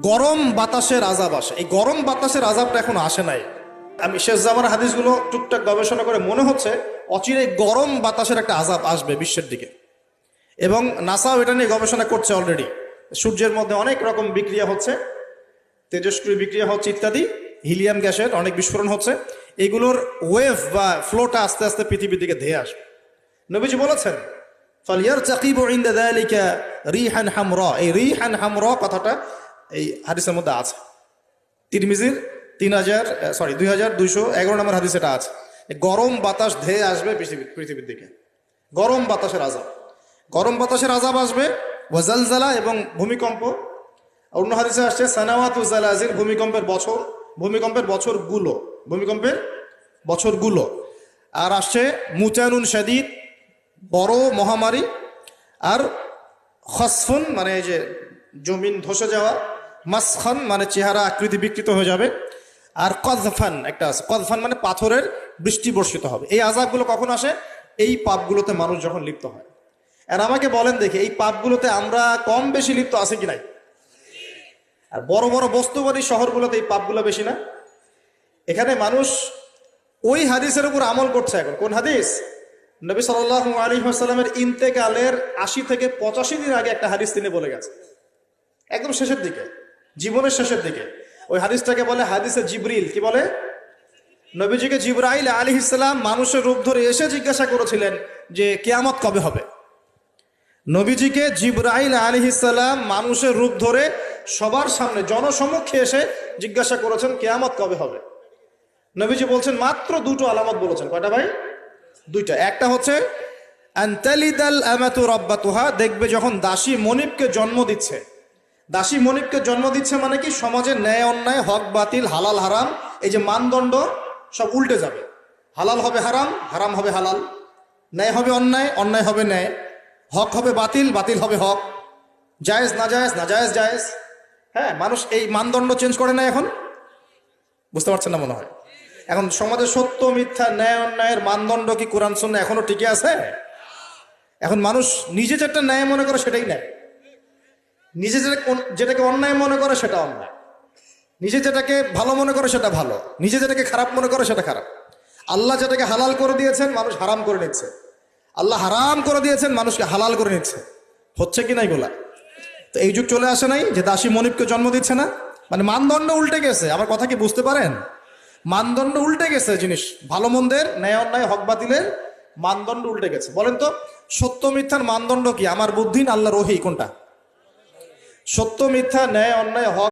গরম বাতাসের আযাব আসে। এই গরম বাতাসের আযাবটা এখন আসে নাই। আমি শেষ জামানার হাদিসগুলো টুকটাক গবেষণা করে মনে হচ্ছে অচিরে গরম বাতাসের একটা আযাব আসবে বিশ্বের দিকে, এবং নাসাও এটা নিয়ে গবেষণা করছে অলরেডি। সূর্যের মধ্যে অনেক রকম বিক্রিয়া হচ্ছে, তেজস্ক্রিয় বিক্রিয়া হচ্ছে ইত্যাদি, হিলিয়াম গ্যাসের অনেক বিস্ফোরণ হচ্ছে। এগুলোর ওয়েভ বা ফ্লোটা আস্তে আস্তে পৃথিবীর দিকে ধেয়ে আসবে। নবীজি বলেছেন ফালিয়ারতাকিবু ইনদা যালিকা রিহান হামরা। এই রিহান হামরা কথাটা এই হাদিসের মধ্যে আছে। তিরমিজির 2211 নম্বর হাদিস এটা আছে। গরম বাতাস ধেয়ে আসবে পৃথিবীর দিকে, গরম বাতাসের আযাব। গরম বাতাসের আযাব আসবে, ওয়াজালজালা এবং ভূমিকম্প। অন্য হাদিসে আসছে সানাওয়াতু জালাজিল, ভূমিকম্পের বছরগুলো। আর আসছে মুতানুন শাদীদ, বড় মহামারী। আর খসফুন মানে এই যে জমিন ধসে যাওয়া, মাসখান মানে চেহারা আকৃতি বিকৃত হয়ে যাবে। আর কযফান একটা আছে, কযফান মানে পাথরের বৃষ্টি বর্ষিত হবে। এই আযাবগুলো কখন আসে? এই পাপগুলোতে মানুষ যখন লিপ্ত হয়। আর আমাকে বলেন দেখি, এই পাপগুলোতে আমরা কম বেশি লিপ্ত আছি কি নাই? আর বড় বড় বস্তুবাদী শহরগুলোতে এই পাপগুলো বেশি না? এখানে মানুষ ওই হাদিসের উপর আমল করছে। এখন কোন হাদিস? নবী সাল্লাল্লাহু আলাইহি ওয়াসাল্লামের ইন্তেকালের ৮০ থেকে ৮৫ দিন আগে একটা হাদিস তিনি বলে গেছে, একদম শেষের দিকে, জীবনের শেষের দিকে। ওই হাদিসটাকে বলে হাদিসে জিবরিল। কি বলে? নবীজিকে জিবরাইল আলাইহিস সালাম মানুষের রূপ ধরে এসে জিজ্ঞাসা করেছিলেন যে কিয়ামত কবে হবে। নবীজিকে জিবরাইল আলাইহিস সালাম মানুষের রূপ ধরে সবার সামনে জনসমক্ষে এসে জিজ্ঞাসা করেছেন কিয়ামত কবে হবে। নবীজি বলছেন মাত্র দুটো আলামত বলেছেন। কয়টা ভাই? দুইটা। একটা হচ্ছে আনতালিদাল আমাতু রাব্বাতুহা, দেখবে যখন দাসী মনিবকে জন্ম দিচ্ছে। দাসী মনিবকে জন্ম দিচ্ছে মানে কি? সমাজের ন্যায় অন্যায়, হক বাতিল, হালাল হারাম, এই যে মানদণ্ড সব উল্টে যাবে। হালাল হবে হারাম, হারাম হবে হালাল, ন্যায় হবে অন্যায়, অন্যায় হবে ন্যায়, হক হবে বাতিল, বাতিল হবে হক, জায়েজ নাজায়েজ, নাজায়েজ জায়েজ। হ্যাঁ, মানুষ এই মানদণ্ড চেঞ্জ করে না এখন। বুঝতে পারছেন না মনে হয়? এখন সমাজে সত্য মিথ্যা, ন্যায় অন্যায়ের মানদণ্ড কি কোরআন সুন্নাহ এখনো টিকে আছে? এখন মানুষ নিজে যেটা ন্যায় মনে করে সেটাই ন্যায়, নিজে যেটাকে অন্যায় মনে করে সেটা অন্যায়, নিজে যেটাকে ভালো মনে করে সেটা ভালো, নিজে যেটাকে খারাপ মনে করে সেটা খারাপ। আল্লাহ যেটাকে হালাল করে দিয়েছেন মানুষ হারাম করে নিচ্ছে, আল্লাহ হারাম করে দিয়েছেন মানুষকে হালাল করে নিচ্ছে। হচ্ছে কি না এগুলা? তো এই যুগ চলে আসে নাই যে দাসী মনিবকে জন্ম দিচ্ছে না? মানে মানদণ্ড উল্টে গেছে। আমার কথা কি বুঝতে পারেন? মানদণ্ড উল্টে গেছে। জিনিস ভালো মন্দের, ন্যায় অন্যায়, হক বাতিলের মানদণ্ড উল্টে গেছে। বলেন তো সত্য মিথ্যার মানদণ্ড কি? আমার বুদ্ধি না আল্লাহর ওহী? কোনটা? সত্য মিথ্যা, ন্যায় অন্যায়, হক